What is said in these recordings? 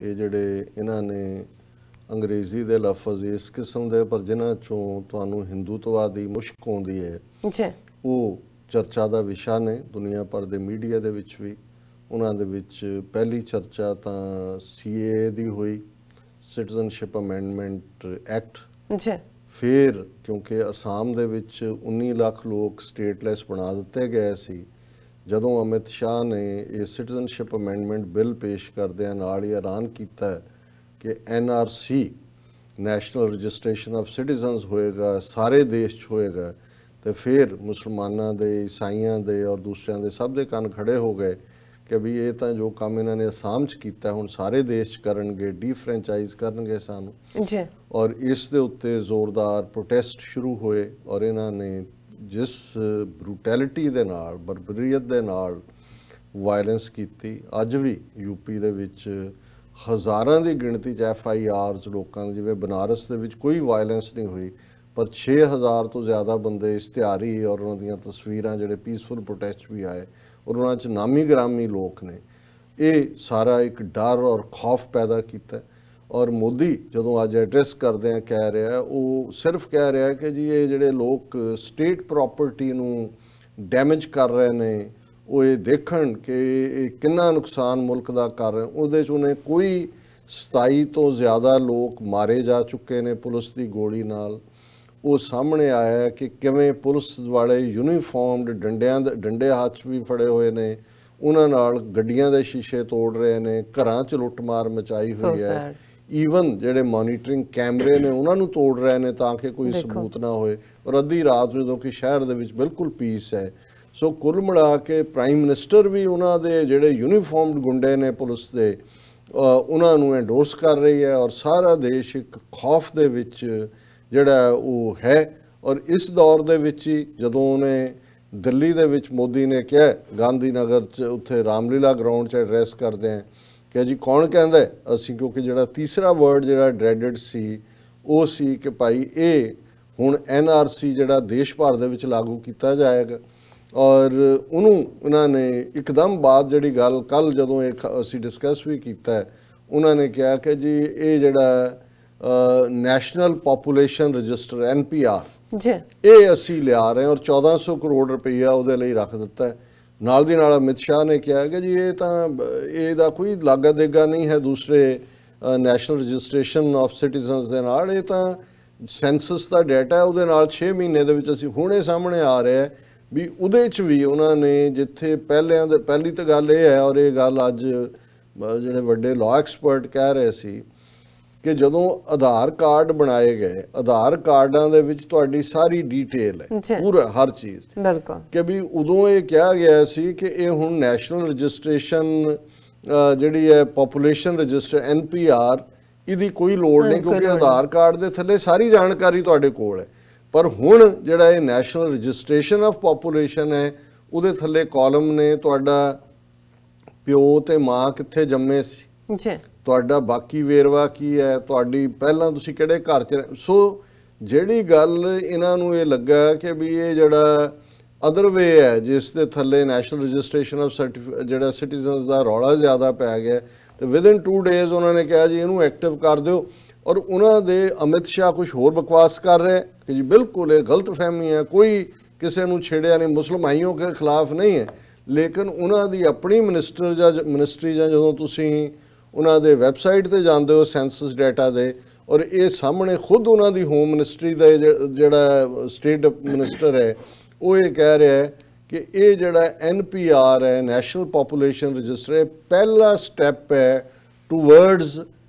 ਇਹ ਜਿਹੜੇ ਇਹਨਾਂ ਨੇ ਅੰਗਰੇਜ਼ੀ ਦੇ ਲਫ਼ਜ਼ ਇਸ ਕਿਸਮ ਦੇ ਪਰ ਜਿਨ੍ਹਾਂ ਚੋਂ ਤੁਹਾਨੂੰ ਹਿੰਦੂਤਵਾਦ ਦੀ ਮੁਸ਼ਕ ਆਉਂਦੀ ਹੈ ਜੀ ਉਹ ਚਰਚਾ ਦਾ ਵਿਸ਼ਾ ਨੇ ਦੁਨੀਆ ਭਰ ਦੇ ਮੀਡੀਆ ਦੇ ਵਿੱਚ ਵੀ। ਉਹਨਾਂ ਦੇ ਵਿੱਚ ਪਹਿਲੀ ਚਰਚਾ ਤਾਂ CAA ਦੀ ਹੋਈ, ਸਿਟੀਜ਼ਨਸ਼ਿਪ ਅਮੈਂਡਮੈਂਟ ਐਕਟ। ਜੀ ਫਿਰ ਕਿਉਂਕਿ ਅਸਾਮ ਦੇ ਵਿੱਚ 19 ਲੱਖ ਲੋਕ ਸਟੇਟਲੈਸ ਬਣਾ ਦਿੱਤੇ ਗਏ ਸੀ, ਜਦੋਂ ਅਮਿਤ ਸ਼ਾਹ ਨੇ ਇਹ ਸਿਟੀਜ਼ਨਸ਼ਿਪ ਅਮੈਂਡਮੈਂਟ ਬਿੱਲ ਪੇਸ਼ ਕਰਦਿਆਂ ਨਾਲ ਹੀ ਐਲਾਨ ਕੀਤਾ ਕਿ NRC national registration of citizens ਹੋਏਗਾ, ਸਾਰੇ ਦੇਸ਼ 'ਚ ਹੋਏਗਾ। ਤੇ ਫਿਰ ਮੁਸਲਮਾਨਾਂ ਦੇ, ਈਸਾਈਆਂ ਦੇ ਔਰ ਦੂਸਰਿਆਂ ਦੇ ਸਭ ਦੇ ਕੰਨ ਖੜੇ ਹੋ ਗਏ ਕਿ ਵੀ ਇਹ ਤਾਂ ਜੋ ਕੰਮ ਇਹਨਾਂ ਨੇ ਅਸਾਮ 'ਚ ਕੀਤਾ ਹੁਣ ਸਾਰੇ ਦੇਸ਼ 'ਚ ਕਰਨਗੇ, ਡੀਫਰੈਂਚਾਈਜ਼ ਕਰਨਗੇ ਸਾਨੂੰ ਜੀ। ਔਰ ਇਸ ਦੇ ਉੱਤੇ ਜ਼ੋਰਦਾਰ ਪ੍ਰੋਟੈਸਟ ਸ਼ੁਰੂ ਹੋਏ ਔਰ ਇਹਨਾਂ ਨੇ ਜਿਸ ਬਰੂਟੈਲਿਟੀ ਦੇ ਨਾਲ, ਬਰਬਰੀਅਤ ਦੇ ਨਾਲ ਵਾਇਲੈਂਸ ਕੀਤੀ, ਅੱਜ ਵੀ ਯੂਪੀ ਦੇ ਵਿੱਚ ਹਜ਼ਾਰਾਂ ਦੀ ਗਿਣਤੀ 'ਚ FIRs ਲੋਕਾਂ ਦੇ, ਜਿਵੇਂ ਬਨਾਰਸ ਦੇ ਵਿੱਚ ਕੋਈ ਵਾਇਲੈਂਸ ਨਹੀਂ ਹੋਈ ਪਰ 6000 ਤੋਂ ਜ਼ਿਆਦਾ ਬੰਦੇ ਇਸ਼ਤਿਹਾਰੀ ਔਰ ਉਹਨਾਂ ਦੀਆਂ ਤਸਵੀਰਾਂ ਜਿਹੜੇ ਪੀਸਫੁਲ ਪ੍ਰੋਟੈਸਟ ਵੀ ਆਏ ਔਰ ਉਹਨਾਂ 'ਚ ਨਾਮੀ ਗ੍ਰਾਮੀ ਲੋਕ ਨੇ। ਇਹ ਸਾਰਾ ਇੱਕ ਡਰ ਔਰ ਖੌਫ ਪੈਦਾ ਕੀਤਾ। ਔਰ ਮੋਦੀ ਜਦੋਂ ਅੱਜ ਐਡਰੈਸ ਕਰਦੇ ਆ ਕਹਿ ਰਿਹਾ, ਉਹ ਸਿਰਫ ਕਹਿ ਰਿਹਾ ਕਿ ਜੀ ਇਹ ਜਿਹੜੇ ਲੋਕ ਸਟੇਟ ਪ੍ਰੋਪਰਟੀ ਨੂੰ ਡੈਮੇਜ ਕਰ ਰਹੇ ਨੇ, ਉਹ ਇਹ ਦੇਖਣ ਕਿ ਇਹ ਕਿੰਨਾ ਨੁਕਸਾਨ ਮੁਲਕ ਦਾ ਕਰ ਰਹੇ। ਉਹਦੇ 'ਚ ਉਹਨੇ ਕੋਈ 27 ਤੋਂ ਜ਼ਿਆਦਾ ਲੋਕ ਮਾਰੇ ਜਾ ਚੁੱਕੇ ਨੇ ਪੁਲਿਸ ਦੀ ਗੋਲੀ ਨਾਲ। ਉਹ ਸਾਹਮਣੇ ਆਇਆ ਕਿ ਕਿਵੇਂ ਪੁਲਿਸ ਵਾਲੇ ਯੂਨੀਫਾਰਮਡ ਡੰਡੇ ਹੱਥ ਵੀ ਫੜੇ ਹੋਏ ਨੇ, ਉਹਨਾਂ ਨਾਲ ਗੱਡੀਆਂ ਦੇ ਸ਼ੀਸ਼ੇ ਤੋੜ ਰਹੇ ਨੇ, ਘਰਾਂ 'ਚ ਲੁੱਟਮਾਰ ਮਚਾਈ ਹੋਈ ਹੈ। ਈਵਨ ਜਿਹੜੇ ਮੋਨੀਟਰਿੰਗ ਕੈਮਰੇ ਨੇ ਉਹਨਾਂ ਨੂੰ ਤੋੜ ਰਹੇ ਨੇ ਤਾਂ ਕਿ ਕੋਈ ਸਬੂਤ ਨਾ ਹੋਏ, ਔਰ ਅੱਧੀ ਰਾਤ ਨੂੰ ਜਦੋਂ ਕਿ ਸ਼ਹਿਰ ਦੇ ਵਿੱਚ ਬਿਲਕੁਲ ਪੀਸ ਹੈ। ਸੋ ਕੁੱਲ ਮਿਲਾ ਕੇ ਪ੍ਰਾਈਮ ਮਿਨਿਸਟਰ ਵੀ ਉਹਨਾਂ ਦੇ ਜਿਹੜੇ ਯੂਨੀਫਾਰਮਡ ਗੁੰਡੇ ਨੇ ਪੁਲਿਸ ਦੇ, ਉਹਨਾਂ ਨੂੰ ਐਂਡੋਰਸ ਕਰ ਰਹੀ ਹੈ ਔਰ ਸਾਰਾ ਦੇਸ਼ ਇੱਕ ਖੌਫ ਦੇ ਵਿੱਚ ਜਿਹੜਾ ਉਹ ਹੈ। ਔਰ ਇਸ ਦੌਰ ਦੇ ਵਿੱਚ ਹੀ ਜਦੋਂ ਉਹਨੇ ਦਿੱਲੀ ਦੇ ਵਿੱਚ ਮੋਦੀ ਨੇ ਕਿਹਾ ਗਾਂਧੀ ਨਗਰ 'ਚ ਉੱਥੇ ਰਾਮਲੀਲਾ ਗਰਾਊਂਡ 'ਚ ਐਡਰੈਸ ਕਰਦੇ ਆ ਕਿ ਜੀ ਕੌਣ ਕਹਿੰਦਾ ਅਸੀਂ, ਕਿਉਂਕਿ ਜਿਹੜਾ ਤੀਸਰਾ ਵਰਡ ਜਿਹੜਾ ਡਰੈਡਡ ਸੀ ਉਹ ਸੀ ਕਿ ਭਾਈ ਇਹ ਹੁਣ NRC ਜਿਹੜਾ ਦੇਸ਼ ਭਰ ਦੇ ਵਿੱਚ ਲਾਗੂ ਕੀਤਾ ਜਾਏਗਾ। ਔਰ ਉਹਨੂੰ ਉਹਨਾਂ ਨੇ ਇੱਕਦਮ ਬਾਅਦ ਜਿਹੜੀ ਗੱਲ ਕੱਲ ਜਦੋਂ ਅਸੀਂ ਡਿਸਕਸ ਵੀ ਕੀਤਾ, ਉਹਨਾਂ ਨੇ ਕਿਹਾ ਕਿ ਜੀ ਇਹ ਜਿਹੜਾ ਨੈਸ਼ਨਲ ਪੋਪੂਲੇਸ਼ਨ ਰਜਿਸਟਰ NPR ਜੀ ਇਹ ਅਸੀਂ ਲਿਆ ਰਹੇ ਔਰ 1400 ਕਰੋੜ ਰੁਪਈਆ ਉਹਦੇ ਲਈ ਰੱਖ ਦਿੱਤਾ ਹੈ। ਨਾਲ ਦੀ ਨਾਲ ਅਮਿਤ ਸ਼ਾਹ ਨੇ ਕਿਹਾ ਕਿ ਜੀ ਇਹ ਤਾਂ ਇਹਦਾ ਕੋਈ ਲਾਗਾ ਦੇਗਾ ਨਹੀਂ ਹੈ ਦੂਸਰੇ ਨੈਸ਼ਨਲ ਰਜਿਸਟ੍ਰੇਸ਼ਨ ਆਫ ਸਿਟੀਜ਼ਨਸ ਦੇ ਨਾਲ, ਇਹ ਤਾਂ ਸੈਂਸਸ ਦਾ ਡਾਟਾ ਹੈ, ਉਹਦੇ ਨਾਲ 6 ਮਹੀਨੇ ਦੇ ਵਿੱਚ ਅਸੀਂ ਹੁਣੇ ਸਾਹਮਣੇ ਆ ਰਿਹਾ ਵੀ ਉਹਦੇ 'ਚ ਵੀ ਉਹਨਾਂ ਨੇ ਜਿੱਥੇ ਪਹਿਲੀ ਤਾਂ ਗੱਲ ਇਹ ਹੈ ਔਰ ਇਹ ਗੱਲ ਅੱਜ ਜਿਹੜੇ ਵੱਡੇ ਲਾਅ ਐਕਸਪਰਟ ਕਹਿ ਰਹੇ ਸੀ ਕਿ ਜਦੋਂ ਆਧਾਰ ਕਾਰਡ ਬਣਾਏ ਗਏ, ਆਧਾਰ ਕਾਰਡਾਂ ਦੇ ਵਿੱਚ ਤੁਹਾਡੀ ਸਾਰੀ ਡਿਟੇਲ ਹੈ, ਪੂਰਾ ਹਰ ਚੀਜ਼, ਬਿਲਕੁਲ, ਕਿ ਵੀ ਉਦੋਂ ਇਹ ਕਿਹਾ ਗਿਆ ਸੀ ਕਿ ਇਹ ਹੁਣ ਨੈਸ਼ਨਲ ਰਜਿਸਟ੍ਰੇਸ਼ਨ ਜਿਹੜੀ ਹੈ ਪੋਪੂਲੇਸ਼ਨ ਰਜਿਸਟਰ NPR ਇਹਦੀ ਕੋਈ ਲੋੜ ਨਹੀਂ ਕਿਉਂਕਿ ਆਧਾਰ ਕਾਰਡ ਦੇ ਥੱਲੇ ਸਾਰੀ ਜਾਣਕਾਰੀ ਤੁਹਾਡੇ ਕੋਲ ਹੈ। ਪਰ ਹੁਣ ਜਿਹੜਾ ਇਹ ਨੈਸ਼ਨਲ ਰਜਿਸਟ੍ਰੇਸ਼ਨ ਆਫ ਪੋਪੂਲੇਸ਼ਨ ਹੈ ਉਹਦੇ ਥੱਲੇ ਕਾਲਮ ਨੇ ਤੁਹਾਡਾ ਪਿਓ ਤੇ ਮਾਂ ਕਿੱਥੇ ਜੰਮੇ ਸੀ ਜੀ, ਤੁਹਾਡਾ ਬਾਕੀ ਵੇਰਵਾ ਕੀ ਹੈ, ਤੁਹਾਡੀ ਪਹਿਲਾਂ ਤੁਸੀਂ ਕਿਹੜੇ ਘਰ 'ਚ। ਸੋ ਜਿਹੜੀ ਗੱਲ ਇਹਨਾਂ ਨੂੰ ਇਹ ਲੱਗਾ ਕਿ ਵੀ ਇਹ ਜਿਹੜਾ ਅਦਰ ਵੇ ਹੈ ਜਿਸ ਦੇ ਥੱਲੇ ਨੈਸ਼ਨਲ ਰਜਿਸਟ੍ਰੇਸ਼ਨ ਆਫ ਜਿਹੜਾ ਸਿਟੀਜ਼ਨਸ ਦਾ ਰੌਲਾ ਜ਼ਿਆਦਾ ਪੈ ਗਿਆ, ਤੇ ਵਿਦਿਨ 2 ਡੇਜ਼ ਉਹਨਾਂ ਨੇ ਕਿਹਾ ਜੀ ਇਹਨੂੰ ਐਕਟਿਵ ਕਰ ਦਿਓ। ਔਰ ਉਹਨਾਂ ਦੇ ਅਮਿਤ ਸ਼ਾਹ ਕੁਝ ਹੋਰ ਬਕਵਾਸ ਕਰ ਰਹੇ ਕਿ ਜੀ ਬਿਲਕੁਲ ਇਹ ਗਲਤ ਫਹਿਮੀ ਹੈ, ਕੋਈ ਕਿਸੇ ਨੂੰ ਛੇੜਿਆ ਨਹੀਂ, ਮੁਸਲਿਮ ਭਾਈयों के ਖਿਲਾਫ ਨਹੀਂ ਹੈ। ਲੇਕਿਨ ਉਹਨਾਂ ਦੀ ਆਪਣੀ ਮਿਨਿਸਟਰੀ ਜਾਂ ਜਦੋਂ ਤੁਸੀਂ ਉਹਨਾਂ ਦੇ ਵੈਬਸਾਈਟ ਤੇ ਜਾਂਦੇ ਹੋ ਸੈਂਸਸ ਡਾਟਾ ਦੇ, ਔਰ ਇਹ ਸਾਹਮਣੇ ਖੁਦ ਉਹਨਾਂ ਦੀ ਹੋਮ ਮਿਨਿਸਟਰੀ ਦਾ ਜਿਹੜਾ ਸਟੇਟ ਮਿਨਿਸਟਰ ਹੈ ਉਹ ਇਹ ਕਹਿ ਰਿਹਾ ਹੈ ਕਿ ਇਹ ਜਿਹੜਾ NPR ਹੈ ਨੈਸ਼ਨਲ ਪੋਪੂਲੇਸ਼ਨ ਰਜਿਸਟਰ ਹੈ ਪਹਿਲਾ ਸਟੈਪ ਹੈ ਟੂਵਰਡਸ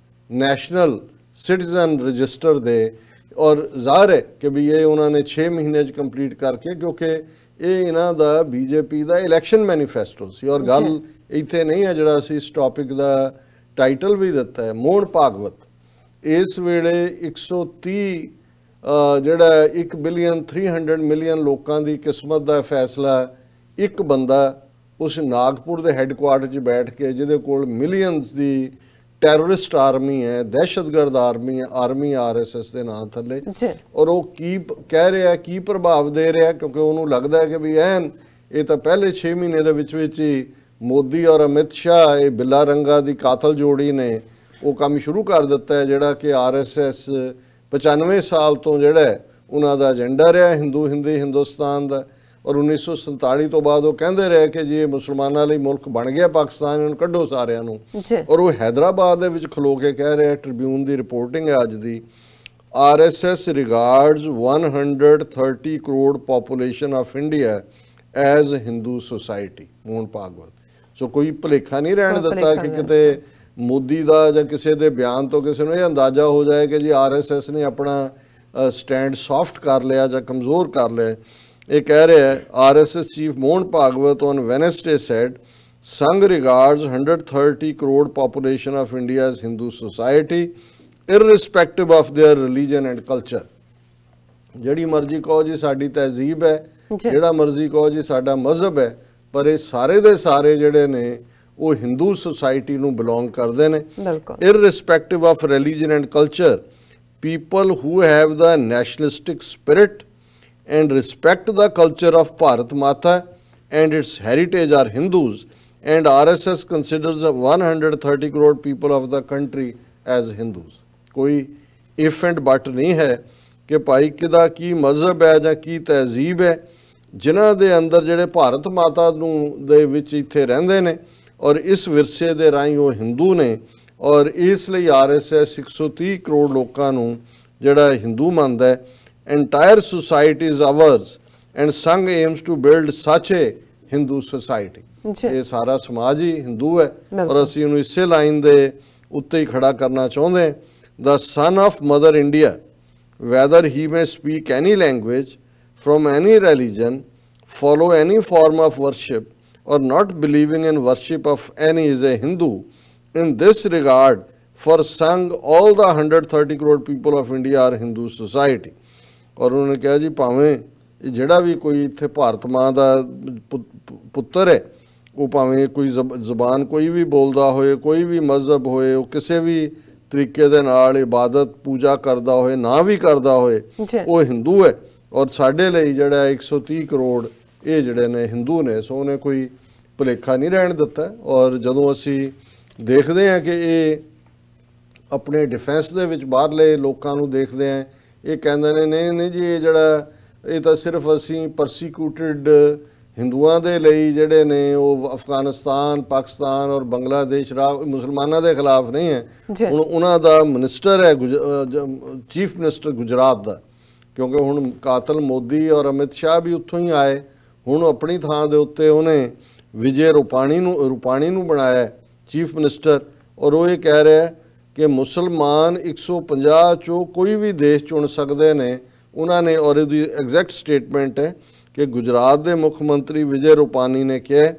ਨੈਸ਼ਨਲ ਸਿਟੀਜ਼ਨ ਰਜਿਸਟਰ ਦੇ। ਔਰ ਜ਼ਾਹਰ ਹੈ ਕਿ ਵੀ ਇਹ ਉਹਨਾਂ ਨੇ 6 ਮਹੀਨੇ 'ਚ ਕੰਪਲੀਟ ਕਰਕੇ, ਕਿਉਂਕਿ ਇਹ ਇਹਨਾਂ ਦਾ BJP ਦਾ ਇਲੈਕਸ਼ਨ ਮੈਨੀਫੈਸਟੋ ਸੀ। ਔਰ ਗੱਲ ਇੱਥੇ ਨਹੀਂ ਹੈ, ਜਿਹੜਾ ਅਸੀਂ ਇਸ ਟੌਪਿਕ ਦਾ ਟਾਈਟਲ ਵੀ ਦਿੱਤਾ ਹੈ ਮੋਹਨ ਭਾਗਵਤ, ਇਸ ਵੇਲੇ 130 ਜਿਹੜਾ 1,300,000,000 ਲੋਕਾਂ ਦੀ ਕਿਸਮਤ ਦਾ ਫੈਸਲਾ ਇੱਕ ਬੰਦਾ ਉਸ ਨਾਗਪੁਰ ਦੇ ਹੈੱਡਕੁਆਰਟਰ 'ਚ ਬੈਠ ਕੇ, ਜਿਹਦੇ ਕੋਲ ਮਿਲੀਅਨਸ ਦੀ ਟੈਰਰਿਸਟ ਆਰਮੀ ਹੈ, ਦਹਿਸ਼ਤਗਰਦ ਆਰਮੀ ਹੈ, ਆਰਮੀ RSS ਦੇ ਨਾਂ ਥੱਲੇ, ਔਰ ਉਹ ਕੀ ਕਹਿ ਰਿਹਾ, ਕੀ ਪ੍ਰਭਾਵ ਦੇ ਰਿਹਾ, ਕਿਉਂਕਿ ਉਹਨੂੰ ਲੱਗਦਾ ਹੈ ਕਿ ਵੀ ਇਹ ਤਾਂ ਪਹਿਲੇ 6 ਮਹੀਨੇ ਦੇ ਵਿੱਚ ਹੀ ਮੋਦੀ ਔਰ ਅਮਿਤ ਸ਼ਾਹ ਇਹ ਬਿੱਲਾ ਰੰਗਾ ਦੀ ਕਾਤਲ ਜੋੜੀ ਨੇ, ਉਹ ਕੰਮ ਸ਼ੁਰੂ ਕਰ ਦਿੱਤਾ ਹੈ, ਜਿਹੜਾ ਕਿ RSS 95 ਸਾਲ ਤੋਂ ਜਿਹੜਾ ਹੈ ਉਹਨਾਂ ਦਾ ਏਜੰਡਾ ਰਿਹਾ ਹਿੰਦੁਸਤਾਨ ਦਾ। ਔਰ 1947 ਤੋਂ ਬਾਅਦ ਉਹ ਕਹਿੰਦੇ ਰਹੇ ਕਿ ਜੀ ਇਹ ਮੁਸਲਮਾਨਾਂ ਲਈ ਮੁਲਕ ਬਣ ਗਿਆ ਪਾਕਿਸਤਾਨ, ਇਹਨੂੰ ਕੱਢੋ ਸਾਰਿਆਂ ਨੂੰ। ਔਰ ਉਹ ਹੈਦਰਾਬਾਦ ਦੇ ਵਿੱਚ ਖਲੋ ਕੇ ਕਹਿ ਰਿਹਾ, ਟ੍ਰਿਬਿਊਨ ਦੀ ਰਿਪੋਰਟਿੰਗ ਹੈ ਅੱਜ ਦੀ, RSS regards 130 crore population of India as Hindu society। Mohan Bhagwat. ਸੋ ਕੋਈ ਭੁਲੇਖਾ ਨਹੀਂ ਰਹਿਣ ਦਿੱਤਾ ਕਿ ਕਿਤੇ ਮੋਦੀ ਦਾ ਜਾਂ ਕਿਸੇ ਦੇ ਬਿਆਨ ਤੋਂ ਕਿਸੇ ਨੂੰ ਇਹ ਅੰਦਾਜ਼ਾ ਹੋ ਜਾਏ ਕਿ ਜੀ RSS ਨੇ ਆਪਣਾ ਸਟੈਂਡ ਸੌਫਟ ਕਰ ਲਿਆ ਜਾਂ ਕਮਜ਼ੋਰ ਕਰ ਲਿਆ। ਇਹ ਕਹਿ ਰਿਹਾ ਹੈ RSS chief Mohan Bhagwat on Wednesday said Sangh regards 130 crore population of India as Hindu society irrespective of their religion and culture। ਜਿਹੜੀ ਮਰਜ਼ੀ ਕਹੋ ਜੀ ਸਾਡੀ ਤਹਿਜ਼ੀਬ ਹੈ, ਜਿਹੜਾ ਮਰਜ਼ੀ ਕਹੋ ਜੀ ਸਾਡਾ ਮਜ਼ਹਬ ਹੈ, ਪਰ ਇਹ ਸਾਰੇ ਦੇ ਸਾਰੇ ਜਿਹੜੇ ਨੇ ਉਹ ਹਿੰਦੂ ਸੁਸਾਇਟੀ ਨੂੰ ਬਿਲੋਂਗ ਕਰਦੇ ਨੇ। irrespective of religion and culture, people who have the nationalistic spirit and respect the culture of Bharat Mata and its heritage are Hindus, and RSS considers 130 crore people of the country as Hindus। ਕੋਈ if and but ਨਹੀਂ ਹੈ ਕਿ ਭਾਈ ਕਿਹਦਾ ਕੀ ਮਜ਼ਹਬ ਹੈ ਜਾਂ ਕੀ ਤਹਿਜ਼ੀਬ ਹੈ, ਜਿਨ੍ਹਾਂ ਦੇ ਅੰਦਰ ਜਿਹੜੇ ਭਾਰਤ ਮਾਤਾ ਨੂੰ ਦੇ ਵਿੱਚ ਇੱਥੇ ਰਹਿੰਦੇ ਨੇ ਔਰ ਇਸ ਵਿਰਸੇ ਦੇ ਰਾਹੀਂ ਉਹ ਹਿੰਦੂ ਨੇ। ਔਰ ਇਸ ਲਈ RSS 130 ਕਰੋੜ ਲੋਕਾਂ ਨੂੰ ਜਿਹੜਾ ਹਿੰਦੂ ਮੰਨਦਾ ਹੈ। Entire society is ours and Sangh aims to build such a Hindu society। ਇਹ ਸਾਰਾ ਸਮਾਜ ਹੀ ਹਿੰਦੂ ਹੈ ਔਰ ਅਸੀਂ ਉਹਨੂੰ ਇਸੇ ਲਾਈਨ ਦੇ ਉੱਤੇ ਹੀ ਖੜਾ ਕਰਨਾ ਚਾਹੁੰਦੇ ਹਾਂ। The son of Mother India, whether he may speak any language, from any religion, follow any form of worship, or not believing in worship of any, is a Hindu। In this regard, for Sangh, all the 130 crore people of India are Hindu society। ਔਰ ਉਹਨੇ ਕਿਹਾ ਜੀ ਭਾਵੇਂ ਜਿਹੜਾ ਵੀ ਕੋਈ ਇੱਥੇ ਭਾਰਤ ਮਾਂ ਦਾ ਪੁੱਤਰ ਹੈ, ਉਹ ਭਾਵੇਂ ਕੋਈ ਜ਼ਬਾਨ ਕੋਈ ਵੀ ਬੋਲਦਾ ਹੋਏ, ਕੋਈ ਵੀ ਮਜ਼ਹਬ ਹੋਏ, ਉਹ ਕਿਸੇ ਵੀ ਤਰੀਕੇ ਦੇ ਨਾਲ ਇਬਾਦਤ ਪੂਜਾ ਕਰਦਾ ਹੋਏ, ਨਾ ਵੀ ਕਰਦਾ ਹੋਏ, ਉਹ ਹਿੰਦੂ ਹੈ। ਔਰ ਸਾਡੇ ਲਈ ਜਿਹੜਾ 130 ਕਰੋੜ ਇਹ ਜਿਹੜੇ ਨੇ ਹਿੰਦੂ ਨੇ। ਸੋ ਉਹਨੇ ਕੋਈ ਭੁਲੇਖਾ ਨਹੀਂ ਰਹਿਣ ਦਿੱਤਾ। ਔਰ ਜਦੋਂ ਅਸੀਂ ਦੇਖਦੇ ਹਾਂ ਕਿ ਇਹ ਆਪਣੇ ਡਿਫੈਂਸ ਦੇ ਵਿੱਚ ਬਾਹਰਲੇ ਲੋਕਾਂ ਨੂੰ ਦੇਖਦੇ ਹਾਂ, ਇਹ ਕਹਿੰਦੇ ਨੇ ਨਹੀਂ ਜੀ ਇਹ ਜਿਹੜਾ ਇਹ ਤਾਂ ਸਿਰਫ ਅਸੀਂ ਪਰਸੀਕਿਊਟਿਡ ਹਿੰਦੂਆਂ ਦੇ ਲਈ ਜਿਹੜੇ ਨੇ ਉਹ ਅਫਗਾਨਿਸਤਾਨ, ਪਾਕਿਸਤਾਨ ਔਰ ਬੰਗਲਾਦੇਸ਼ ਮੁਸਲਮਾਨਾਂ ਦੇ ਖਿਲਾਫ ਨਹੀਂ ਹੈ। ਹੁਣ ਉਹਨਾਂ ਦਾ ਮਿਨਿਸਟਰ ਹੈ ਚੀਫ ਮਿਨਿਸਟਰ ਗੁਜਰਾਤ ਦਾ, ਕਿਉਂਕਿ ਹੁਣ ਕਾਤਲ ਮੋਦੀ ਔਰ ਅਮਿਤ ਸ਼ਾਹ ਵੀ ਉੱਥੋਂ ਹੀ ਆਏ। ਹੁਣ ਆਪਣੀ ਥਾਂ ਦੇ ਉੱਤੇ ਉਹਨੇ ਵਿਜੇ ਰੂਪਾਣੀ ਨੂੰ ਬਣਾਇਆ ਚੀਫ ਮਿਨਿਸਟਰ। ਔਰ ਉਹ ਇਹ ਕਹਿ ਰਿਹਾ ਕਿ ਮੁਸਲਮਾਨ 150 ਚੋਂ ਕੋਈ ਵੀ ਦੇਸ਼ ਚੁਣ ਸਕਦੇ ਨੇ ਉਹਨਾਂ ਨੇ। ਔਰ ਇਹਦੀ ਐਗਜ਼ੈਕਟ ਸਟੇਟਮੈਂਟ ਹੈ ਕਿ ਗੁਜਰਾਤ ਦੇ ਮੁੱਖ ਮੰਤਰੀ ਵਿਜੇ ਰੂਪਾਣੀ ਨੇ ਕਿਹਾ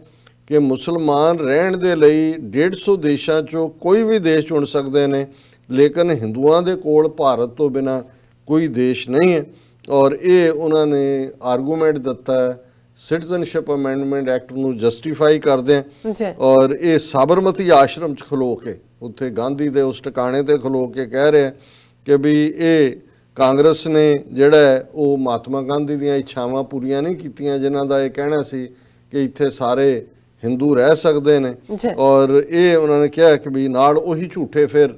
ਕਿ ਮੁਸਲਮਾਨ ਰਹਿਣ ਦੇ ਲਈ 150 ਦੇਸ਼ਾਂ ਚੋਂ ਕੋਈ ਵੀ ਦੇਸ਼ ਚੁਣ ਸਕਦੇ ਨੇ, ਲੇਕਿਨ ਹਿੰਦੂਆਂ ਦੇ ਕੋਲ ਭਾਰਤ ਤੋਂ ਬਿਨਾ ਕੋਈ ਦੇਸ਼ ਨਹੀਂ ਹੈ। ਔਰ ਇਹ ਉਹਨਾਂ ਨੇ ਆਰਗੂਮੈਂਟ ਦਿੱਤਾ ਸਿਟੀਜ਼ਨਸ਼ਿਪ ਅਮੈਂਡਮੈਂਟ ਐਕਟ ਨੂੰ ਜਸਟੀਫਾਈ ਕਰਦੇ ਆ। ਔਰ ਇਹ ਸਾਬਰਮਤੀ ਆਸ਼ਰਮ 'ਚ ਖਲੋ ਕੇ ਉੱਥੇ ਗਾਂਧੀ ਦੇ ਉਸ ਟਿਕਾਣੇ ਤੇ ਖਲੋ ਕੇ ਕਹਿ ਰਿਹਾ ਕਿ ਵੀ ਇਹ ਕਾਂਗਰਸ ਨੇ ਜਿਹੜਾ ਉਹ ਮਹਾਤਮਾ ਗਾਂਧੀ ਦੀਆਂ ਇੱਛਾਵਾਂ ਪੂਰੀਆਂ ਨਹੀਂ ਕੀਤੀਆਂ, ਜਿਨ੍ਹਾਂ ਦਾ ਇਹ ਕਹਿਣਾ ਸੀ ਕਿ ਇੱਥੇ ਸਾਰੇ ਹਿੰਦੂ ਰਹਿ ਸਕਦੇ ਨੇ। ਔਰ ਇਹ ਉਹਨਾਂ ਨੇ ਕਿਹਾ ਕਿ ਵੀ ਨਾਲ ਉਹੀ ਝੂਠੇ ਫਿਰ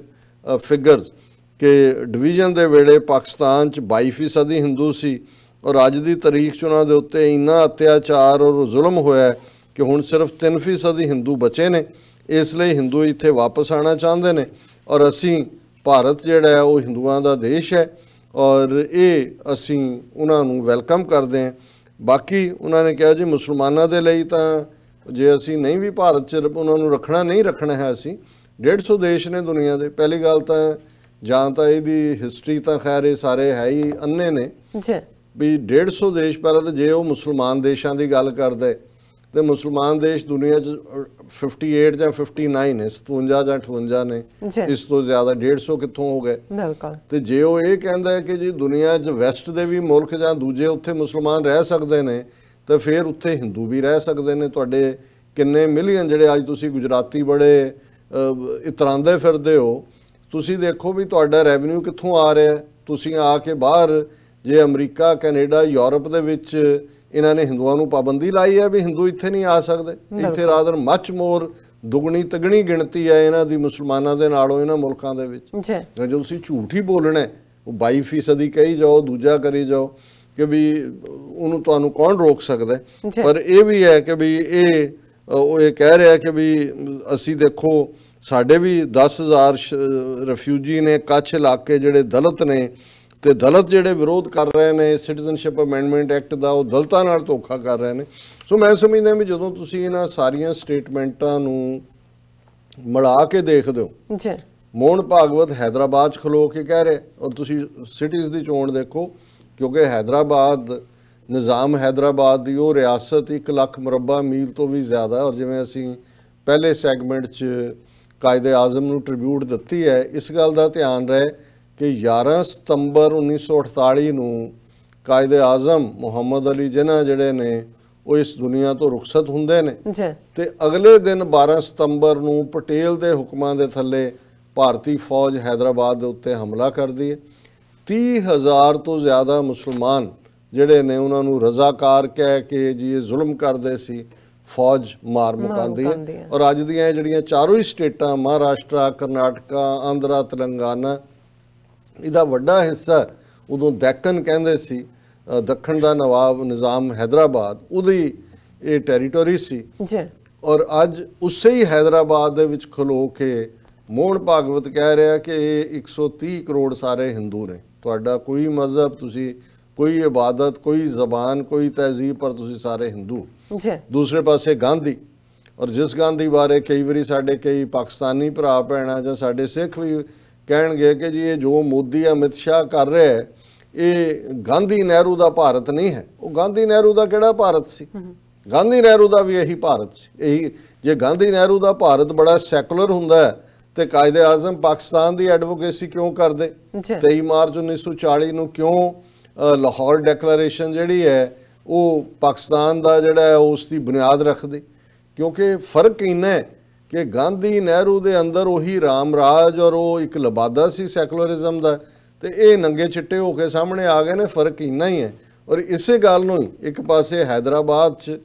ਫਿਗਰਸ ਕਿ ਡਿਵੀਜ਼ਨ ਦੇ ਵੇਲੇ ਪਾਕਿਸਤਾਨ 'ਚ 22% ਹਿੰਦੂ ਸੀ ਔਰ ਅੱਜ ਦੀ ਤਾਰੀਖ 'ਚ ਉਹਨਾਂ ਦੇ ਉੱਤੇ ਇੰਨਾ ਅਤਿਆਚਾਰ ਔਰ ਜ਼ੁਲਮ ਹੋਇਆ ਕਿ ਹੁਣ ਸਿਰਫ 3% ਹਿੰਦੂ ਬਚੇ ਨੇ। ਇਸ ਲਈ ਹਿੰਦੂ ਇੱਥੇ ਵਾਪਸ ਆਉਣਾ ਚਾਹੁੰਦੇ ਨੇ ਔਰ ਅਸੀਂ ਭਾਰਤ ਜਿਹੜਾ ਹੈ ਉਹ ਹਿੰਦੂਆਂ ਦਾ ਦੇਸ਼ ਹੈ ਔਰ ਇਹ ਅਸੀਂ ਉਹਨਾਂ ਨੂੰ ਵੈਲਕਮ ਕਰਦੇ ਹਾਂ। ਬਾਕੀ ਉਹਨਾਂ ਨੇ ਕਿਹਾ ਜੀ ਮੁਸਲਮਾਨਾਂ ਦੇ ਲਈ ਤਾਂ ਜੇ ਅਸੀਂ ਨਹੀਂ ਵੀ ਭਾਰਤ 'ਚ ਉਹਨਾਂ ਨੂੰ ਨਹੀਂ ਰੱਖਣਾ ਹੈ, ਅਸੀਂ 150 ਦੇਸ਼ ਨੇ ਦੁਨੀਆ ਦੇ। ਪਹਿਲੀ ਗੱਲ ਤਾਂ ਜਾਂ ਤਾਂ ਇਹਦੀ ਹਿਸਟਰੀ ਤਾਂ ਖੈਰ ਇਹ ਸਾਰੇ ਹੈ ਹੀ ਅੰਨੇ ਨੇ ਵੀ 150 ਦੇਸ਼। ਪਹਿਲਾਂ ਤਾਂ ਜੇ ਉਹ ਮੁਸਲਮਾਨ ਦੇਸ਼ਾਂ ਦੀ ਗੱਲ ਕਰਦਾ ਤੇ ਮੁਸਲਮਾਨ ਦੇਸ਼ ਦੁਨੀਆ 'ਚ 58 ਜਾਂ 59 ਨੇ, 57 ਜਾਂ 58 ਨੇ, ਇਸ ਤੋਂ ਜ਼ਿਆਦਾ 150 ਕਿੱਥੋਂ ਹੋ ਗਏ। ਤੇ ਜੇ ਉਹ ਇਹ ਕਹਿੰਦਾ ਹੈ ਕਿ ਜੀ ਦੁਨੀਆ 'ਚ ਵੈਸਟ ਦੇ ਵੀ ਮੁਲਕ ਜਾਂ ਦੂਜੇ ਉੱਥੇ ਮੁਸਲਮਾਨ ਰਹਿ ਸਕਦੇ ਨੇ ਤਾਂ ਫਿਰ ਉੱਥੇ ਹਿੰਦੂ ਵੀ ਰਹਿ ਸਕਦੇ ਨੇ। ਤੁਹਾਡੇ ਕਿੰਨੇ ਮਿਲੀਅਨ ਜਿਹੜੇ ਅੱਜ ਤੁਸੀਂ ਗੁਜਰਾਤੀ ਬੜੇ ਇਤਰਾਂਦੇ ਫਿਰਦੇ ਹੋ, ਤੁਸੀਂ ਦੇਖੋ ਵੀ ਤੁਹਾਡਾ ਰੈਵਨਿਊ ਕਿੱਥੋਂ ਆ ਰਿਹਾ। ਤੁਸੀਂ ਆ ਕੇ ਬਾਹਰ ਜੇ ਅਮਰੀਕਾ, ਕੈਨੇਡਾ, ਯੂਰਪ ਦੇ ਵਿੱਚ ਇਹਨਾਂ ਨੇ ਹਿੰਦੂਆਂ ਨੂੰ ਪਾਬੰਦੀ ਲਾਈ ਹੈ ਵੀ ਹਿੰਦੂ ਇੱਥੇ ਨਹੀਂ ਆ ਸਕਦੇ। ਇੱਥੇ ਰਾਦਰ ਮੱਚ ਮੋਰ ਦੁਗਣੀ ਤਗਣੀ ਗਿਣਤੀ ਹੈ ਇਹਨਾਂ ਦੀ ਮੁਸਲਮਾਨਾਂ ਦੇ ਨਾਲੋਂ ਇਹਨਾਂ ਮੁਲਕਾਂ ਦੇ ਵਿੱਚ। ਜੇ ਤੁਸੀਂ ਝੂਠ ਹੀ ਬੋਲਣਾ ਉਹ 22% ਹੀ ਕਹੀ ਜਾਓ, ਦੂਜਾ ਕਰੀ ਜਾਓ ਕਿ ਵੀ ਉਹਨੂੰ ਤੁਹਾਨੂੰ ਕੌਣ ਰੋਕ ਸਕਦਾ। ਪਰ ਇਹ ਵੀ ਹੈ ਕਿ ਵੀ ਉਹ ਇਹ ਕਹਿ ਰਿਹਾ ਕਿ ਵੀ ਅਸੀਂ ਦੇਖੋ ਸਾਡੇ ਵੀ 10,000 ਰਿਫਿਊਜੀ ਨੇ ਕੱਛ ਇਲਾਕੇ ਜਿਹੜੇ ਦਲਿਤ ਨੇ, ਤੇ ਦਲਿਤ ਜਿਹੜੇ ਵਿਰੋਧ ਕਰ ਰਹੇ ਨੇ ਸਿਟੀਜ਼ਨਸ਼ਿਪ ਅਮੈਂਡਮੈਂਟ ਐਕਟ ਦਾ, ਉਹ ਦਲਿਤਾਂ ਨਾਲ ਧੋਖਾ ਕਰ ਰਹੇ ਨੇ। ਸੋ ਮੈਂ ਸਮਝਦਾ ਵੀ ਜਦੋਂ ਤੁਸੀਂ ਇਹਨਾਂ ਸਾਰੀਆਂ ਸਟੇਟਮੈਂਟਾਂ ਨੂੰ ਮਿਲਾ ਕੇ ਦੇਖਦੇ ਹੋ, ਮੋਹਨ ਭਾਗਵਤ ਹੈਦਰਾਬਾਦ 'ਚ ਖਲੋ ਕੇ ਕਹਿ ਰਹੇ, ਔਰ ਤੁਸੀਂ ਸਿਟੀਜ਼ ਦੀ ਚੋਣ ਦੇਖੋ, ਕਿਉਂਕਿ ਹੈਦਰਾਬਾਦ ਨਿਜ਼ਾਮ ਹੈਦਰਾਬਾਦ ਦੀ ਉਹ ਰਿਆਸਤ 1 ਲੱਖ ਮੁਰੱਬਾ ਮੀਲ ਤੋਂ ਵੀ ਜ਼ਿਆਦਾ, ਔਰ ਜਿਵੇਂ ਅਸੀਂ ਪਹਿਲੇ ਸੈਗਮੈਂਟ 'ਚ ਕਾਇਦੇ ਆਜ਼ਮ ਨੂੰ ਟ੍ਰਿਬਿਊਟ ਦਿੱਤੀ ਹੈ, ਇਸ ਗੱਲ ਦਾ ਧਿਆਨ ਰਹੇ ਕਿ 11 ਸਤੰਬਰ 1948 ਨੂੰ ਕਾਇਦੇ ਆਜ਼ਮ ਮੁਹੰਮਦ ਅਲੀ ਜਿਨਾ ਜਿਹੜੇ ਨੇ ਉਹ ਇਸ ਦੁਨੀਆ ਤੋਂ ਰੁਖਸਤ ਹੁੰਦੇ ਨੇ, ਤੇ ਅਗਲੇ ਦਿਨ 12 ਸਤੰਬਰ ਨੂੰ ਪਟੇਲ ਦੇ ਹੁਕਮਾਂ ਦੇ ਥੱਲੇ ਭਾਰਤੀ ਫੌਜ ਹੈਦਰਾਬਾਦ ਦੇ ਉੱਤੇ ਹਮਲਾ ਕਰਦੀ ਹੈ। 30,000 ਤੋਂ ਜ਼ਿਆਦਾ ਮੁਸਲਮਾਨ ਜਿਹੜੇ ਨੇ ਉਹਨਾਂ ਨੂੰ ਰਜ਼ਾਕਾਰ ਕਹਿ ਕੇ ਜੀ ਇਹ ਜ਼ੁਲਮ ਕਰਦੇ ਸੀ, ਫੌਜ ਮਾਰ ਮੁਕਾਉਂਦੀ ਹੈ। ਔਰ ਅੱਜ ਦੀਆਂ ਜਿਹੜੀਆਂ ਚਾਰੋਂ ਹੀ ਸਟੇਟਾਂ ਮਹਾਰਾਸ਼ਟਰ, ਕਰਨਾਟਕਾ, ਆਂਧਰਾ, ਤੇਲੰਗਾਨਾ, ਇਹਦਾ ਵੱਡਾ ਹਿੱਸਾ ਉਦੋਂ ਦੈਕਨ ਕਹਿੰਦੇ ਸੀ, ਦੱਖਣ ਦਾ ਨਵਾਬ ਨਿਜ਼ਾਮ ਹੈਦਰਾਬਾਦ, ਉਹਦੀ ਇਹ ਟੈਰੀਟਰੀ ਸੀ। ਔਰ ਅੱਜ ਉਸੇ ਹੀ ਹੈਦਰਾਬਾਦ ਦੇ ਵਿੱਚ ਖਲੋ ਕੇ ਮੋਹਨ ਭਾਗਵਤ ਕਹਿ ਰਿਹਾ ਕਿ ਇਹ 130 ਕਰੋੜ ਸਾਰੇ ਹਿੰਦੂ ਨੇ, ਤੁਹਾਡਾ ਕੋਈ ਮਜ਼ਹਬ, ਤੁਸੀਂ ਕੋਈ ਇਬਾਦਤ, ਕੋਈ ਜ਼ਬਾਨ, ਕੋਈ ਤਹਿਜ਼ੀਬ, ਪਰ ਤੁਸੀਂ ਸਾਰੇ ਹਿੰਦੂ। ਦੂਸਰੇ ਪਾਸੇ ਗਾਂਧੀ, ਔਰ ਜਿਸ ਗਾਂਧੀ ਬਾਰੇ ਕਈ ਵਾਰੀ ਸਾਡੇ ਕਈ ਪਾਕਿਸਤਾਨੀ ਭਰਾ ਭੈਣਾਂ ਜਾਂ ਸਾਡੇ ਸਿੱਖ ਵੀ ਕਹਿਣਗੇ ਕਿ ਜੀ ਇਹ ਜੋ ਮੋਦੀ ਅਮਿਤ ਸ਼ਾਹ ਕਰ ਰਿਹਾ ਹੈ ਇਹ ਗਾਂਧੀ ਨਹਿਰੂ ਦਾ ਭਾਰਤ ਨਹੀਂ ਹੈ। ਉਹ ਗਾਂਧੀ ਨਹਿਰੂ ਦਾ ਕਿਹੜਾ ਭਾਰਤ ਸੀ? ਗਾਂਧੀ ਨਹਿਰੂ ਦਾ ਵੀ ਇਹੀ ਭਾਰਤ ਸੀ। ਇਹੀ ਜੇ ਗਾਂਧੀ ਨਹਿਰੂ ਦਾ ਭਾਰਤ ਬੜਾ ਸੈਕੂਲਰ ਹੁੰਦਾ ਹੈ ਤੇ ਕਾਇਦੇ ਆਜ਼ਮ ਪਾਕਿਸਤਾਨ ਦੀ ਐਡਵੋਕੇਸੀ ਕਿਉਂ ਕਰਦੇ? 23 ਮਾਰਚ 1940 ਨੂੰ ਕਿਉਂ ਲਾਹੌਰ ਡੈਕਲੇਰੇਸ਼ਨ ਜਿਹੜੀ ਹੈ ਉਹ ਪਾਕਿਸਤਾਨ ਦਾ ਜਿਹੜਾ ਹੈ ਉਸ ਦੀ ਬੁਨਿਆਦ ਰੱਖਦੇ? ਕਿਉਂਕਿ ਫਰਕ ਇੰਨਾ ਹੈ ਕਿ ਗਾਂਧੀ ਨਹਿਰੂ ਦੇ ਅੰਦਰ ਉਹੀ ਰਾਮ ਰਾਜ ਔਰ ਉਹ ਇੱਕ ਲਬਾਦਾ ਸੀ ਸੈਕੂਲਰਿਜ਼ਮ ਦਾ, ਤੇ ਇਹ ਨੰਗੇ ਚਿੱਟੇ ਹੋ ਕੇ ਸਾਹਮਣੇ ਆ ਗਏ ਨੇ। ਫਰਕ ਇੰਨਾ ਹੀ ਹੈ। ਔਰ ਇਸੇ ਗੱਲ ਨੂੰ ਹੀ ਇੱਕ ਪਾਸੇ ਹੈਦਰਾਬਾਦ 'ਚ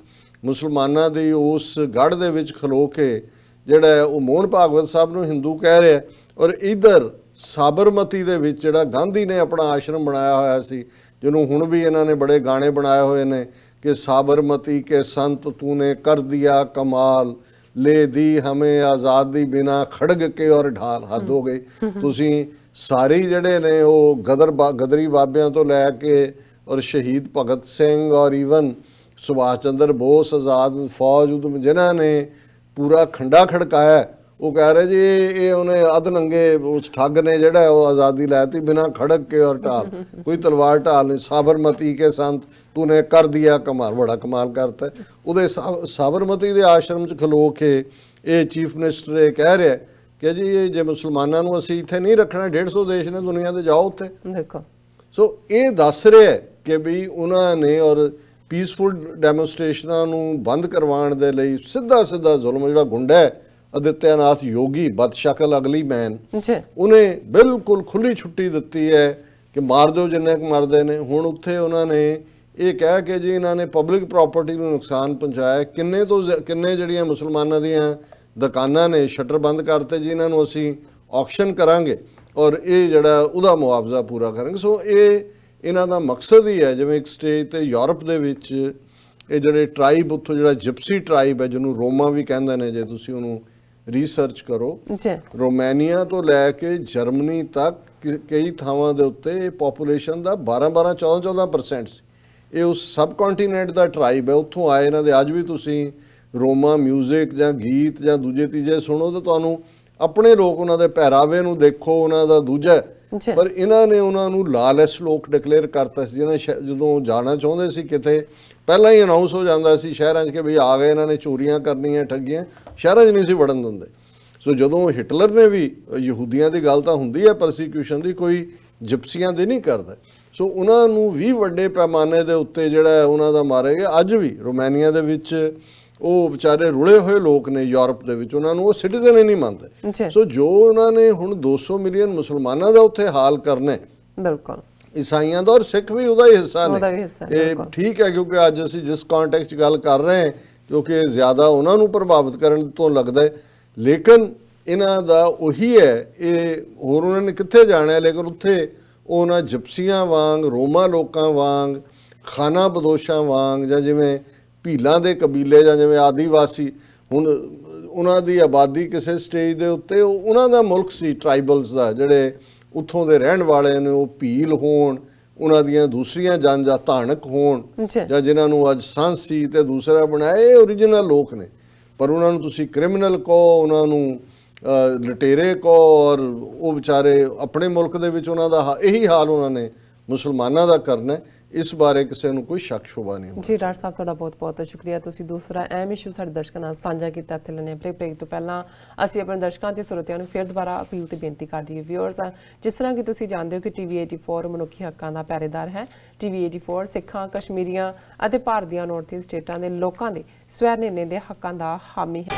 ਮੁਸਲਮਾਨਾਂ ਦੀ ਉਸ ਗੜ੍ਹ ਦੇ ਵਿੱਚ ਖਲੋ ਕੇ ਜਿਹੜਾ ਉਹ ਮੋਹਨ ਭਾਗਵਤ ਸਾਹਿਬ ਨੂੰ ਹਿੰਦੂ ਕਹਿ ਰਿਹਾ, ਔਰ ਇਧਰ ਸਾਬਰਮਤੀ ਦੇ ਵਿੱਚ ਜਿਹੜਾ ਗਾਂਧੀ ਨੇ ਆਪਣਾ ਆਸ਼ਰਮ ਬਣਾਇਆ ਹੋਇਆ ਸੀ, ਜਿਹਨੂੰ ਹੁਣ ਵੀ ਇਹਨਾਂ ਨੇ ਬੜੇ ਗਾਣੇ ਬਣਾਏ ਹੋਏ ਨੇ ਕਿ ਸਾਬਰਮਤੀ ਕੇ ਸੰਤ ਤੂਨੇ ਕਰ ਦਿਆ ਕਮਾਲ, ਲੈ ਦੀ ਹਮੇ ਆਜ਼ਾਦੀ ਬਿਨਾ ਖੜਗ ਕੇ ਔਰ ਢਾਲ। ਹੱਦ ਹੋ ਗਈ। ਤੁਸੀਂ ਸਾਰੇ ਜਿਹੜੇ ਨੇ ਉਹ ਗਦਰੀ ਬਾਬਿਆਂ ਤੋਂ ਲੈ ਕੇ ਔਰ ਸ਼ਹੀਦ ਭਗਤ ਸਿੰਘ ਔਰ ਈਵਨ ਸੁਭਾਸ਼ ਚੰਦਰ ਬੋਸ ਆਜ਼ਾਦ ਫੌਜ ਜਿਨ੍ਹਾਂ ਨੇ ਪੂਰਾ ਖੰਡਾ ਖੜਕਾਇਆ, ਉਹ ਕਹਿ ਰਹੇ ਜੀ ਇਹ ਉਹਨੇ ਅੱਧ ਨੰਗੇ ਉਸ ਠੱਗ ਨੇ ਜਿਹੜਾ ਉਹ ਆਜ਼ਾਦੀ ਲੈਤੀ ਬਿਨਾ ਖੜਕ ਕੇ ਔਰ ਢਾਲ, ਕੋਈ ਤਲਵਾਰ ਢਾਲ ਨਹੀਂ। ਸਾਬਰਮਤੀ ਕੇ ਸੰਤ ਤੂਨੇ ਕਰ ਦਿਆ ਕਮਾਲ, ਬੜਾ ਕਮਾਲ ਕਰਤਾ। ਉਹਦੇ ਸਾਬਰਮਤੀ ਦੇ ਆਸ਼ਰਮ 'ਚ ਖਲੋ ਕੇ ਇਹ ਚੀਫ ਮਿਨਿਸਟਰ ਇਹ ਕਹਿ ਰਿਹਾ ਕਿ ਜੀ ਇਹ ਜੇ ਮੁਸਲਮਾਨਾਂ ਨੂੰ ਅਸੀਂ ਇੱਥੇ ਨਹੀਂ ਰੱਖਣਾ, 150 ਦੇਸ਼ ਨੇ ਦੁਨੀਆ ਦੇ, ਜਾਓ ਉੱਥੇ ਦੇਖੋ। ਸੋ ਇਹ ਦੱਸ ਰਿਹਾ ਕਿ ਵੀ ਉਹਨਾਂ ਨੇ ਔਰ ਪੀਸਫੁਲ ਡੈਮੋਨਸਟ੍ਰੇਸ਼ਨਾਂ ਨੂੰ ਬੰਦ ਕਰਵਾਉਣ ਦੇ ਲਈ ਸਿੱਧਾ ਜ਼ੁਲਮ ਜਿਹੜਾ ਗੁੰਡਾ ਹੈ ਆਦਿੱਤਿਆਨਾਥ ਯੋਗੀ ਬਦਸ਼ਕਲ ਅਗਲੀ ਮੈਨ, ਉਹਨੇ ਬਿਲਕੁਲ ਖੁੱਲੀ ਛੁੱਟੀ ਦਿੱਤੀ ਹੈ ਕਿ ਮਾਰ ਦਿਓ ਜਿੰਨੇ ਕੁ ਮਰਦੇ ਨੇ। ਹੁਣ ਉੱਥੇ ਉਹਨਾਂ ਨੇ ਇਹ ਕਹਿ ਕੇ ਜੀ ਇਹਨਾਂ ਨੇ ਪਬਲਿਕ ਪ੍ਰਾਪਰਟੀ ਨੂੰ ਨੁਕਸਾਨ ਪਹੁੰਚਾਇਆ। ਕਿੰਨੇ ਜਿਹੜੀਆਂ ਮੁਸਲਮਾਨਾਂ ਦੀਆਂ ਦੁਕਾਨਾਂ ਨੇ ਸ਼ਟਰ ਬੰਦ ਕਰਤੇ ਜੀ, ਇਹਨਾਂ ਨੂੰ ਅਸੀਂ ਆਕਸ਼ਨ ਕਰਾਂਗੇ ਔਰ ਇਹ ਜਿਹੜਾ ਉਹਦਾ ਮੁਆਵਜ਼ਾ ਪੂਰਾ ਕਰਾਂਗੇ। ਸੋ ਇਹ ਇਹਨਾਂ ਦਾ ਮਕਸਦ ਹੀ ਹੈ। ਜਿਵੇਂ ਇੱਕ ਸਟੇਜ ਤੇ ਯੂਰਪ ਦੇ ਵਿੱਚ ਇਹ ਜਿਹੜੇ ਟਰਾਈਬ ਉੱਥੋਂ ਜਿਹੜਾ ਜਿਪਸੀ ਟਰਾਈਬ ਹੈ, ਜਿਹਨੂੰ ਰੋਮਾ ਵੀ ਕਹਿੰਦੇ ਨੇ, ਜੇ ਤੁਸੀਂ ਉਹਨੂੰ ਰਿਸਰਚ ਕਰੋ, ਰੋਮਾਨੀਆ ਤੋਂ ਲੈ ਕੇ ਜਰਮਨੀ ਤੱਕ ਕਈ ਥਾਵਾਂ ਦੇ ਉੱਤੇ ਪੋਪੂਲੇਸ਼ਨ ਦਾ 12-12, 14-14% ਸੀ। ਇਹ ਉਸ ਸਬ ਕੰਟੀਨੈਂਟ ਦਾ ਟਰਾਈਬ ਹੈ, ਉੱਥੋਂ ਆਏ ਇਹਨਾਂ ਦੇ। ਅੱਜ ਵੀ ਤੁਸੀਂ ਰੋਮਾ ਮਿਊਜ਼ਿਕ ਜਾਂ ਗੀਤ ਜਾਂ ਦੂਜੇ ਤੀਜੇ ਸੁਣੋ ਤਾਂ ਤੁਹਾਨੂੰ ਆਪਣੇ ਲੋਕ ਉਹਨਾਂ ਦੇ ਪਹਿਰਾਵੇ ਨੂੰ ਦੇਖੋ, ਉਹਨਾਂ ਦਾ ਦੂਜਾ। ਪਰ ਇਹਨਾਂ ਨੇ ਉਹਨਾਂ ਨੂੰ ਲਾਲੈਸ ਲੋਕ ਡਿਕਲੇਅਰ ਕਰਤਾ ਸੀ। ਜਿਹਨਾਂ ਜਦੋਂ ਜਾਣਾ ਚਾਹੁੰਦੇ ਸੀ ਕਿਤੇ, ਪਹਿਲਾਂ ਹੀ ਅਨਾਉਂਸ ਹੋ ਜਾਂਦਾ ਸੀ ਸ਼ਹਿਰਾਂ 'ਚ ਕਿ ਵੀ ਆ ਗਏ, ਇਹਨਾਂ ਨੇ ਚੋਰੀਆਂ ਕਰਨੀਆਂ, ਠੱਗੀਆਂ, ਸ਼ਹਿਰਾਂ 'ਚ ਨਹੀਂ ਸੀ ਵੜਨ ਦਿੰਦੇ। ਸੋ ਜਦੋਂ ਹਿਟਲਰ ਨੇ ਵੀ, ਯਹੂਦੀਆਂ ਦੀ ਗੱਲ ਤਾਂ ਹੁੰਦੀ ਹੈ ਪਰਸੀਕਿਊਸ਼ਨ ਦੀ, ਕੋਈ ਜਿਪਸੀਆਂ ਦੀ ਨਹੀਂ ਕਰਦਾ। ਸੋ ਉਹਨਾਂ ਨੂੰ ਵੀ ਵੱਡੇ ਪੈਮਾਨੇ ਦੇ ਉੱਤੇ ਜਿਹੜਾ ਉਹਨਾਂ ਦਾ ਮਾਰੇ ਗਿਆ। ਅੱਜ ਵੀ ਰੋਮਾਨੀਆ ਦੇ ਵਿੱਚ ਉਹ ਵਿਚਾਰੇ ਰੁਲੇ ਹੋਏ ਲੋਕ ਨੇ ਯੂਰਪ ਦੇ ਵਿੱਚ, ਉਹਨਾਂ ਨੂੰ ਉਹ ਸਿਟੀਜ਼ਨ ਹੀ ਨਹੀਂ ਮੰਨਦੇ। ਸੋ ਜੋ ਉਹਨਾਂ ਨੇ ਹੁਣ 200 ਮਿਲੀਅਨ ਮੁਸਲਮਾਨਾਂ ਦਾ ਉੱਥੇ ਹਾਲ ਕਰਨਾ, ਬਿਲਕੁਲ ਈਸਾਈਆਂ ਦਾ ਔਰ ਸਿੱਖ ਵੀ ਉਹਦਾ ਹੀ ਹਿੱਸਾ ਨੇ। ਇਹ ਠੀਕ ਹੈ, ਕਿਉਂਕਿ ਅੱਜ ਅਸੀਂ ਜਿਸ ਕੰਟੈਕਸਟ 'ਚ ਗੱਲ ਕਰ ਰਹੇ ਹਾਂ, ਕਿਉਂਕਿ ਜ਼ਿਆਦਾ ਉਹਨਾਂ ਨੂੰ ਪ੍ਰਭਾਵਿਤ ਕਰਨ ਤੋਂ ਲੱਗਦਾ ਹੈ ਲੇਕਿਨ ਇਹਨਾਂ ਦਾ ਉਹੀ ਹੈ, ਇਹ ਹੋਰ ਉਹਨਾਂ ਨੇ ਕਿੱਥੇ ਜਾਣਾ, ਲੇਕਿਨ ਉੱਥੇ ਉਹਨਾਂ ਜਿਪਸੀਆਂ ਵਾਂਗ, ਰੋਮਾ ਲੋਕਾਂ ਵਾਂਗ, ਖਾਨਾ ਬਦੋਸ਼ਾਂ ਵਾਂਗ, ਜਾਂ ਜਿਵੇਂ ਭੀਲਾਂ ਦੇ ਕਬੀਲੇ ਜਾਂ ਜਿਵੇਂ ਆਦੀਵਾਸੀ, ਹੁਣ ਉਹਨਾਂ ਦੀ ਆਬਾਦੀ ਕਿਸੇ ਸਟੇਜ ਦੇ ਉੱਤੇ ਉਹਨਾਂ ਦਾ ਮੁਲਕ ਸੀ ਟਰਾਈਬਲਸ ਦਾ, ਜਿਹੜੇ ਉੱਥੋਂ ਦੇ ਰਹਿਣ ਵਾਲੇ ਨੇ, ਉਹ ਭੀਲ ਹੋਣ, ਉਹਨਾਂ ਦੀਆਂ ਦੂਸਰੀਆਂ ਧਾਨਕ ਹੋਣ, ਜਾਂ ਜਿਨ੍ਹਾਂ ਨੂੰ ਅੱਜ ਸਾਂਸੀ ਤੇ ਦੂਸਰਾ ਬਣਾਇਆ, ਇਹ ਓਰੀਜਨਲ ਲੋਕ ਨੇ। ਪਰ ਉਹਨਾਂ ਨੂੰ ਤੁਸੀਂ ਕ੍ਰਿਮੀਨਲ ਕਹੋ, ਉਹਨਾਂ ਨੂੰ ਲਟੇਰੇ ਕਹੋ, ਔਰ ਉਹ ਵਿਚਾਰੇ ਆਪਣੇ ਮੁਲਕ ਦੇ ਵਿੱਚ ਉਹਨਾਂ ਦਾ ਇਹੀ ਹਾਲ ਉਹਨਾਂ ਨੇ ਮੁਸਲਮਾਨਾਂ ਦਾ ਕਰਨਾ। ਇਸ ਬਾਰੇ ਕਿਸੇ ਨੂੰ ਕੋਈ ਸ਼ੱਕ ਸ਼ੁਬਾ ਨਹੀਂ ਹੋਣਾ। ਜੀ ਡਾਕਟਰ ਸਾਹਿਬ, ਤੁਹਾਡਾ ਬਹੁਤ ਬਹੁਤ ਸ਼ੁਕਰੀਆ। ਤੁਸੀਂ ਦੂਸਰਾ ਅਹਿਮ ਇਸ਼ੂ ਸਾਡੇ ਦਰਸ਼ਕਾਂ ਨਾਲ ਸਾਂਝਾ ਕੀਤਾ। ਇੱਥੇ ਲੈਣੇ ਬ੍ਰੇਕ ਤੋਂ ਪਹਿਲਾਂ ਅਸੀਂ ਆਪਣੇ ਦਰਸ਼ਕਾਂ ਤੇ ਸਰੋਤਿਆਂ ਨੂੰ ਫਿਰ ਦੁਬਾਰਾ ਅਪੀਲ ਤੇ ਬੇਨਤੀ ਕਰ ਦਈਏ। ਵਿਊਅਰਸ, ਜਿਸ ਤਰ੍ਹਾਂ ਕਿ ਤੁਸੀਂ ਜਾਣਦੇ ਹੋ ਕਿ TV 84 ਮਨੁੱਖੀ ਹੱਕਾਂ ਦਾ ਪਹਿਰੇਦਾਰ ਹੈ। TV 84 ਸਿੱਖਾਂ, ਕਸ਼ਮੀਰੀਆਂ ਅਤੇ ਭਾਰਤ ਦੀਆਂ ਨਾਰਥ ਈਸਟ ਸਟੇਟਾਂ ਦੇ ਲੋਕਾਂ ਦੇ ਸਵੈ ਨਿਰਣੇ ਦੇ ਹੱਕਾਂ ਦਾ ਹਾਮੀ ਹੈ।